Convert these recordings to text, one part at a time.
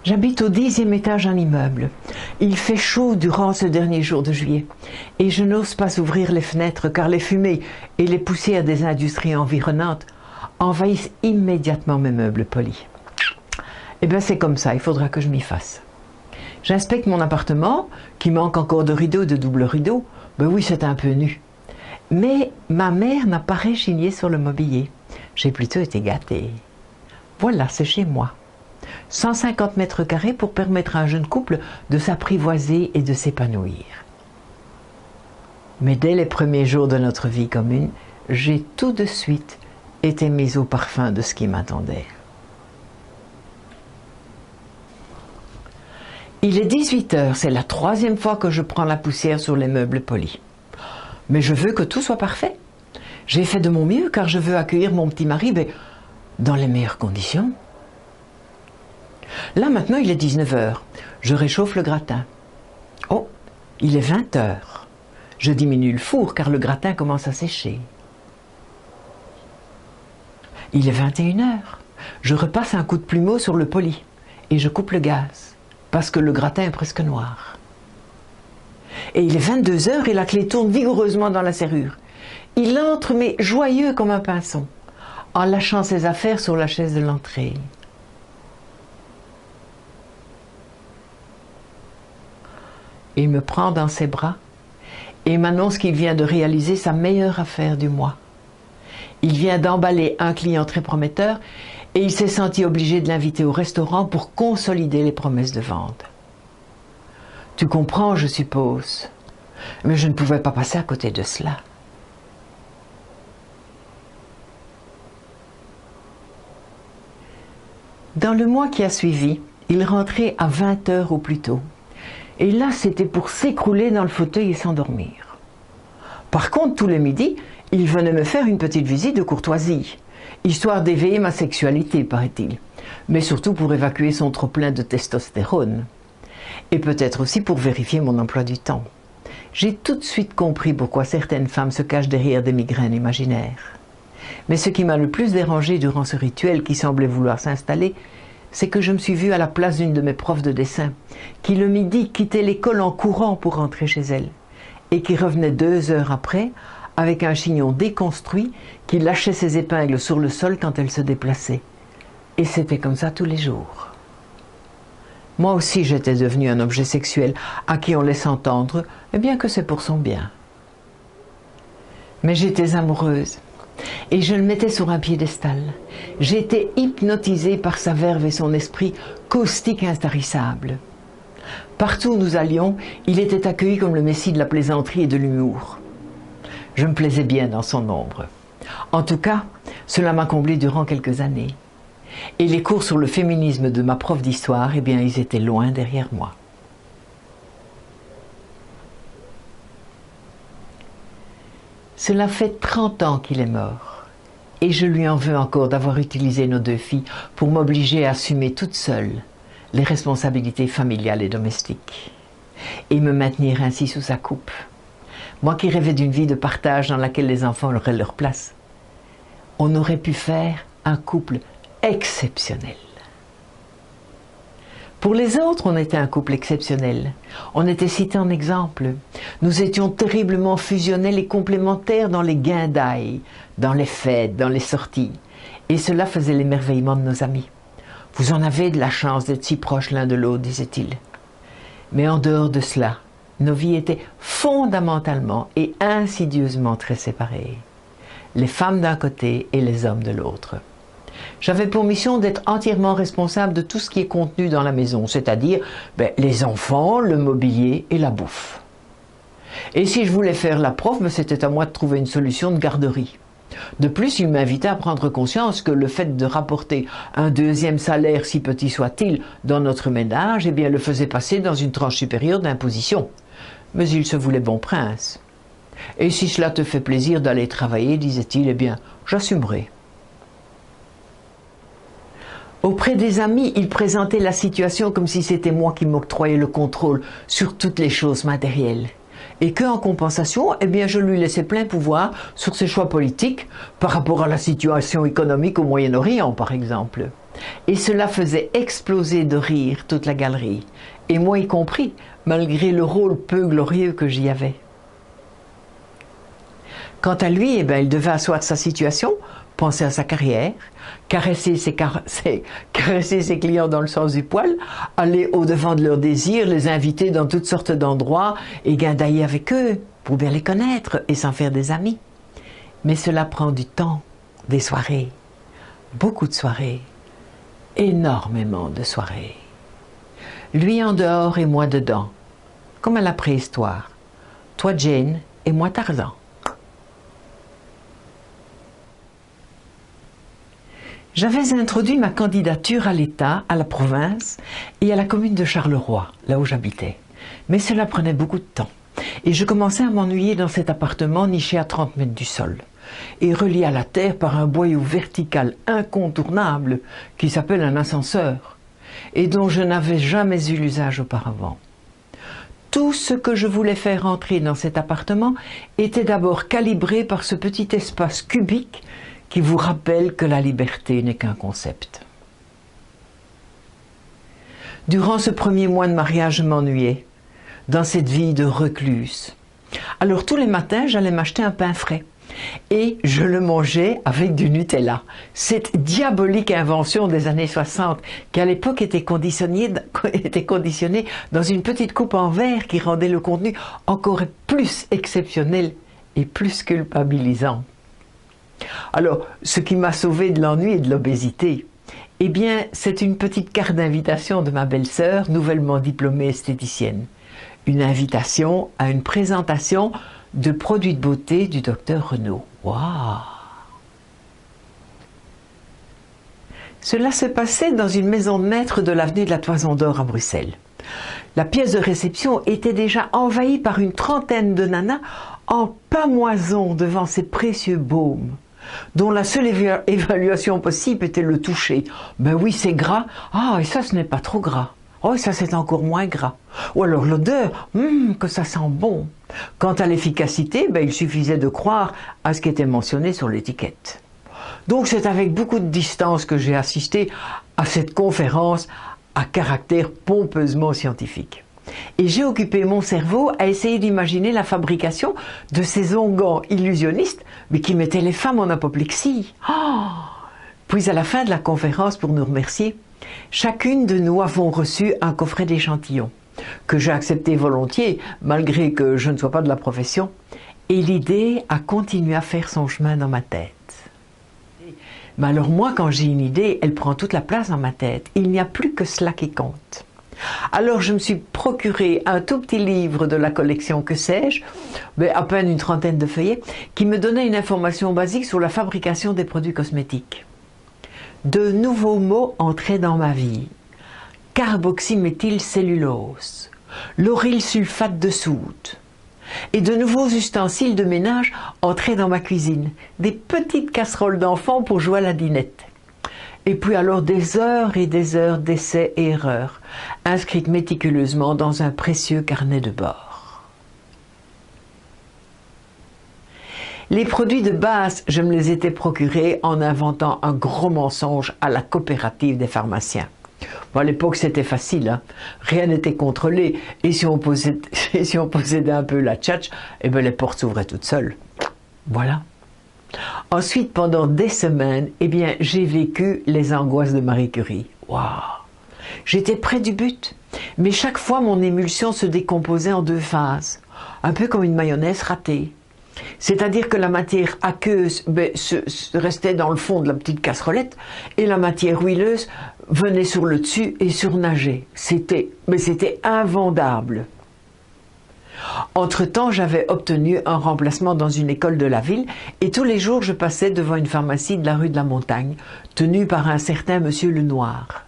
J'habite au 10e étage d'un immeuble. Il fait chaud durant ce dernier jour de juillet et je n'ose pas ouvrir les fenêtres car les fumées et les poussières des industries environnantes envahissent immédiatement mes meubles polis. Eh bien c'est comme ça, il faudra que je m'y fasse. J'inspecte mon appartement, qui manque encore de rideaux et de double rideaux. Ben oui, c'est un peu nu. Mais ma mère n'a pas rechigné sur le mobilier. J'ai plutôt été gâtée. Voilà, c'est chez moi. 150 mètres carrés pour permettre à un jeune couple de s'apprivoiser et de s'épanouir. Mais dès les premiers jours de notre vie commune, j'ai tout de suite été mise au parfum de ce qui m'attendait. Il est 18h, c'est la 3e fois que je prends la poussière sur les meubles polis. Mais je veux que tout soit parfait. J'ai fait de mon mieux car je veux accueillir mon petit mari dans les meilleures conditions. Là maintenant il est 19h, je réchauffe le gratin. Oh, il est 20h. Je diminue le four car le gratin commence à sécher. Il est 21h, je repasse un coup de plumeau sur le poli et je coupe le gaz parce que le gratin est presque noir. Et il est 22h et la clé tourne vigoureusement dans la serrure. Il entre mais joyeux comme un pinson, en lâchant ses affaires sur la chaise de l'entrée. Il me prend dans ses bras et m'annonce qu'il vient de réaliser sa meilleure affaire du mois. Il vient d'emballer un client très prometteur et il s'est senti obligé de l'inviter au restaurant pour consolider les promesses de vente. Tu comprends, je suppose, mais je ne pouvais pas passer à côté de cela. Dans le mois qui a suivi, il rentrait à 20h au plus tôt. Et là, c'était pour s'écrouler dans le fauteuil et s'endormir. Par contre, tous les midis, il venait me faire une petite visite de courtoisie, histoire d'éveiller ma sexualité, paraît-il, mais surtout pour évacuer son trop-plein de testostérone. Et peut-être aussi pour vérifier mon emploi du temps. J'ai tout de suite compris pourquoi certaines femmes se cachent derrière des migraines imaginaires. Mais ce qui m'a le plus dérangé durant ce rituel qui semblait vouloir s'installer, c'est que je me suis vue à la place d'une de mes profs de dessin, qui le midi quittait l'école en courant pour rentrer chez elle, et qui revenait 2 heures après avec un chignon déconstruit qui lâchait ses épingles sur le sol quand elle se déplaçait. Et c'était comme ça tous les jours. Moi aussi j'étais devenue un objet sexuel à qui on laisse entendre que c'est pour son bien. Mais j'étais amoureuse. Et je le mettais sur un piédestal. J'étais hypnotisée par sa verve et son esprit caustique et intarissable. Partout où nous allions, il était accueilli comme le messie de la plaisanterie et de l'humour. Je me plaisais bien dans son ombre. En tout cas, cela m'a comblée durant quelques années. Et les cours sur le féminisme de ma prof d'histoire, ils étaient loin derrière moi. Cela fait 30 ans qu'il est mort, et je lui en veux encore d'avoir utilisé nos 2 filles pour m'obliger à assumer toute seule les responsabilités familiales et domestiques, et me maintenir ainsi sous sa coupe. Moi qui rêvais d'une vie de partage dans laquelle les enfants auraient leur place, on aurait pu faire un couple exceptionnel. Pour les autres, on était un couple exceptionnel. On était cités en exemple. Nous étions terriblement fusionnels et complémentaires dans les guindailles, dans les fêtes, dans les sorties. Et cela faisait l'émerveillement de nos amis. Vous en avez de la chance d'être si proches l'un de l'autre, disait-il. Mais en dehors de cela, nos vies étaient fondamentalement et insidieusement très séparées. Les femmes d'un côté et les hommes de l'autre. J'avais pour mission d'être entièrement responsable de tout ce qui est contenu dans la maison, c'est-à-dire les enfants, le mobilier et la bouffe. Et si je voulais faire la prof, c'était à moi de trouver une solution de garderie. De plus, il m'invitait à prendre conscience que le fait de rapporter un 2e salaire, si petit soit-il, dans notre ménage, le faisait passer dans une tranche supérieure d'imposition. Mais il se voulait bon prince. Et si cela te fait plaisir d'aller travailler, disait-il, j'assumerai. Auprès des amis, il présentait la situation comme si c'était moi qui m'octroyais le contrôle sur toutes les choses matérielles. Et qu'en compensation, je lui laissais plein pouvoir sur ses choix politiques par rapport à la situation économique au Moyen-Orient, par exemple. Et cela faisait exploser de rire toute la galerie, et moi y compris, malgré le rôle peu glorieux que j'y avais. Quant à lui, il devait asseoir sa situation, penser à sa carrière, caresser ses clients dans le sens du poil, aller au-devant de leurs désirs, les inviter dans toutes sortes d'endroits et guindailler avec eux pour bien les connaître et s'en faire des amis. Mais cela prend du temps, des soirées, beaucoup de soirées, énormément de soirées. Lui en dehors et moi dedans, comme à la préhistoire. Toi Jane et moi Tarzan. J'avais introduit ma candidature à l'État, à la province et à la commune de Charleroi, là où j'habitais. Mais cela prenait beaucoup de temps. Et je commençais à m'ennuyer dans cet appartement niché à 30 mètres du sol et relié à la terre par un boyau vertical incontournable qui s'appelle un ascenseur et dont je n'avais jamais eu l'usage auparavant. Tout ce que je voulais faire entrer dans cet appartement était d'abord calibré par ce petit espace cubique qui vous rappelle que la liberté n'est qu'un concept. Durant ce premier mois de mariage, je m'ennuyais, dans cette vie de recluse. Alors tous les matins, j'allais m'acheter un pain frais et je le mangeais avec du Nutella. Cette diabolique invention des années 60 qui à l'époque était conditionnée dans une petite coupe en verre qui rendait le contenu encore plus exceptionnel et plus culpabilisant. Alors, ce qui m'a sauvé de l'ennui et de l'obésité, eh bien, c'est une petite carte d'invitation de ma belle-sœur, nouvellement diplômée esthéticienne. Une invitation à une présentation de produits de beauté du docteur Renaud. Waouh! Cela se passait dans une maison de maître de l'avenue de la Toison d'Or à Bruxelles. La pièce de réception était déjà envahie par une trentaine de nanas en pamoison devant ces précieux baumes, dont la seule évaluation possible était le toucher. Ben oui, c'est gras. Ah, et ça, ce n'est pas trop gras. Oh, ça, c'est encore moins gras. Ou alors l'odeur, que ça sent bon. Quant à l'efficacité, il suffisait de croire à ce qui était mentionné sur l'étiquette. Donc, c'est avec beaucoup de distance que j'ai assisté à cette conférence à caractère pompeusement scientifique. Et j'ai occupé mon cerveau à essayer d'imaginer la fabrication de ces onguents illusionnistes, mais qui mettaient les femmes en apoplexie. Oh! Puis à la fin de la conférence, pour nous remercier, chacune de nous avons reçu un coffret d'échantillons, que j'ai accepté volontiers, malgré que je ne sois pas de la profession, et l'idée a continué à faire son chemin dans ma tête. Mais alors moi, quand j'ai une idée, elle prend toute la place dans ma tête. Il n'y a plus que cela qui compte. Alors je me suis procuré un tout petit livre de la collection Que sais-je, à peine une trentaine de feuillets, qui me donnait une information basique sur la fabrication des produits cosmétiques. De nouveaux mots entraient dans ma vie. Carboxyméthylcellulose, lauryl sulfate de soude. Et de nouveaux ustensiles de ménage entraient dans ma cuisine. Des petites casseroles d'enfants pour jouer à la dinette. Et puis alors des heures et des heures d'essais et erreurs, inscrites méticuleusement dans un précieux carnet de bord. Les produits de base, je me les étais procurés en inventant un gros mensonge à la coopérative des pharmaciens. Bon, à l'époque, c'était facile, hein. Rien n'était contrôlé, et si on possédait un peu la tchatch, les portes s'ouvraient toutes seules. Voilà. Ensuite, pendant des semaines, j'ai vécu les angoisses de Marie Curie. Waouh! J'étais près du but, mais chaque fois, mon émulsion se décomposait en deux phases, un peu comme une mayonnaise ratée. C'est-à-dire que la matière aqueuse restait dans le fond de la petite casserolette et la matière huileuse venait sur le dessus et surnageait. C'était invendable. Entre-temps, j'avais obtenu un remplacement dans une école de la ville et tous les jours je passais devant une pharmacie de la rue de la Montagne, tenue par un certain monsieur Lenoir,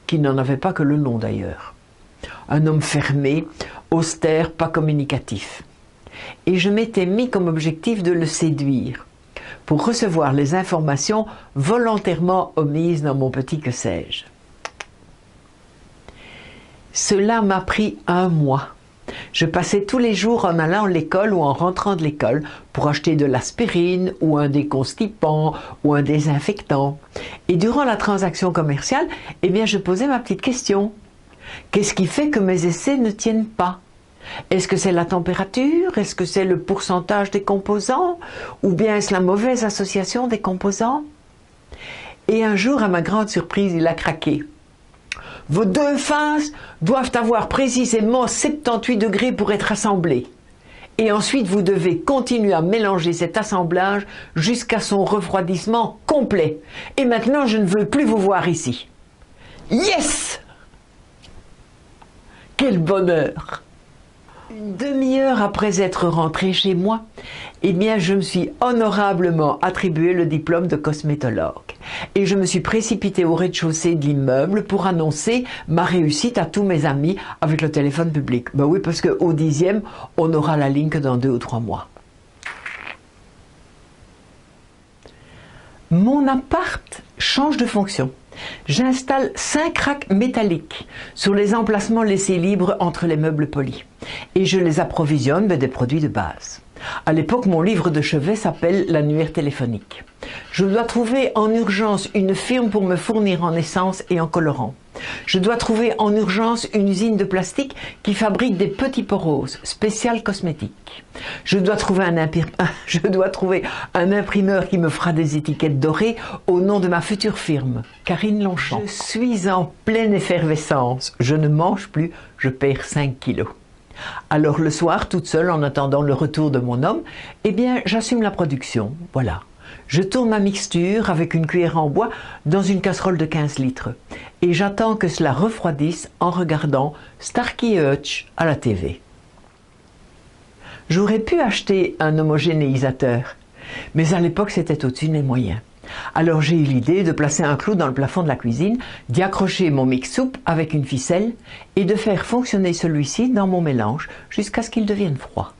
qui n'en avait pas que le nom d'ailleurs. Un homme fermé, austère, pas communicatif. Et je m'étais mis comme objectif de le séduire, pour recevoir les informations volontairement omises dans mon petit que sais-je. Cela m'a pris un mois. Je passais tous les jours en allant à l'école ou en rentrant de l'école pour acheter de l'aspirine ou un déconstipant ou un désinfectant. Et durant la transaction commerciale, eh bien, je posais ma petite question. Qu'est-ce qui fait que mes essais ne tiennent pas? Est-ce que c'est la température? Est-ce que c'est le pourcentage des composants? Ou bien est-ce la mauvaise association des composants? Et un jour, à ma grande surprise, il a craqué. Vos deux phases doivent avoir précisément 78 degrés pour être assemblées. Et ensuite, vous devez continuer à mélanger cet assemblage jusqu'à son refroidissement complet. Et maintenant, je ne veux plus vous voir ici. Yes! Quel bonheur! Une demi-heure après être rentré chez moi, eh bien, je me suis honorablement attribué le diplôme de cosmétologue. Et je me suis précipité au rez-de-chaussée de l'immeuble pour annoncer ma réussite à tous mes amis avec le téléphone public. Ben oui, parce qu'au 10e, on aura la ligne que dans 2 ou 3 mois. Mon appart change de fonction. J'installe 5 racks métalliques sur les emplacements laissés libres entre les meubles polis. Et je les approvisionne des produits de base. À l'époque, mon livre de chevet s'appelle l'annuaire téléphonique. Je dois trouver en urgence une firme pour me fournir en essence et en colorant. Je dois trouver en urgence une usine de plastique qui fabrique des petits poroses, spécial cosmétiques. Je dois trouver un imprimeur qui me fera des étiquettes dorées au nom de ma future firme, Karine Longchamp. Je suis en pleine effervescence. Je ne mange plus, je perds 5 kilos. Alors le soir, toute seule, en attendant le retour de mon homme, eh bien, j'assume la production, voilà. Je tourne ma mixture avec une cuillère en bois dans une casserole de 15 litres et j'attends que cela refroidisse en regardant Starkey Hutch à la TV. J'aurais pu acheter un homogénéisateur, mais à l'époque c'était au-dessus de mes moyens. Alors j'ai eu l'idée de placer un clou dans le plafond de la cuisine, d'y accrocher mon mix-soupe avec une ficelle et de faire fonctionner celui-ci dans mon mélange jusqu'à ce qu'il devienne froid.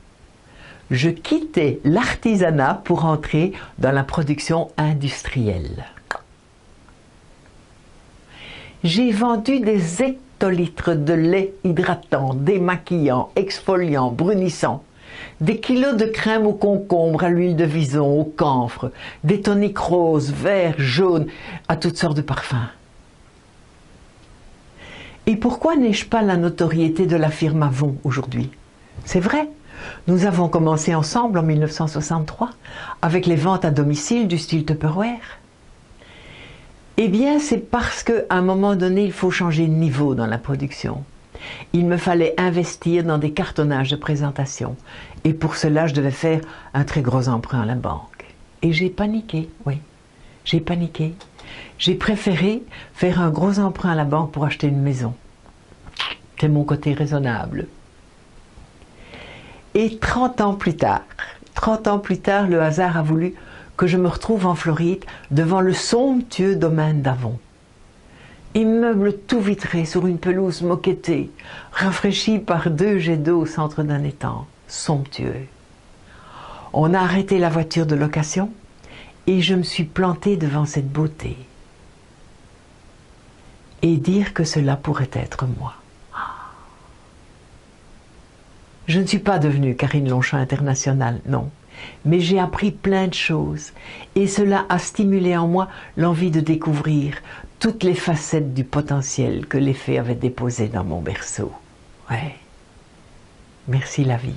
Je quittais l'artisanat pour entrer dans la production industrielle. J'ai vendu des hectolitres de lait hydratant, démaquillant, exfoliant, brunissant, des kilos de crème au concombre, à l'huile de vison, au camphre, des toniques roses, verts, jaunes, à toutes sortes de parfums. Et pourquoi n'ai-je pas la notoriété de la firme Avon aujourd'hui? C'est vrai. Nous avons commencé ensemble en 1963 avec les ventes à domicile du style Tupperware. Eh bien, c'est parce qu'à un moment donné, il faut changer de niveau dans la production. Il me fallait investir dans des cartonnages de présentation. Et pour cela, je devais faire un très gros emprunt à la banque. Et j'ai paniqué, oui, j'ai paniqué. J'ai préféré faire un gros emprunt à la banque pour acheter une maison. C'est mon côté raisonnable. Et 30 ans plus tard, le hasard a voulu que je me retrouve en Floride devant le somptueux domaine d'Avon. Immeuble tout vitré sur une pelouse moquettée, rafraîchi par 2 jets d'eau au centre d'un étang, somptueux. On a arrêté la voiture de location et je me suis plantée devant cette beauté. Et dire que cela pourrait être moi. Je ne suis pas devenue Karine Longchamp internationale, non. Mais j'ai appris plein de choses et cela a stimulé en moi l'envie de découvrir toutes les facettes du potentiel que les fées avaient déposé dans mon berceau. Ouais. Merci la vie.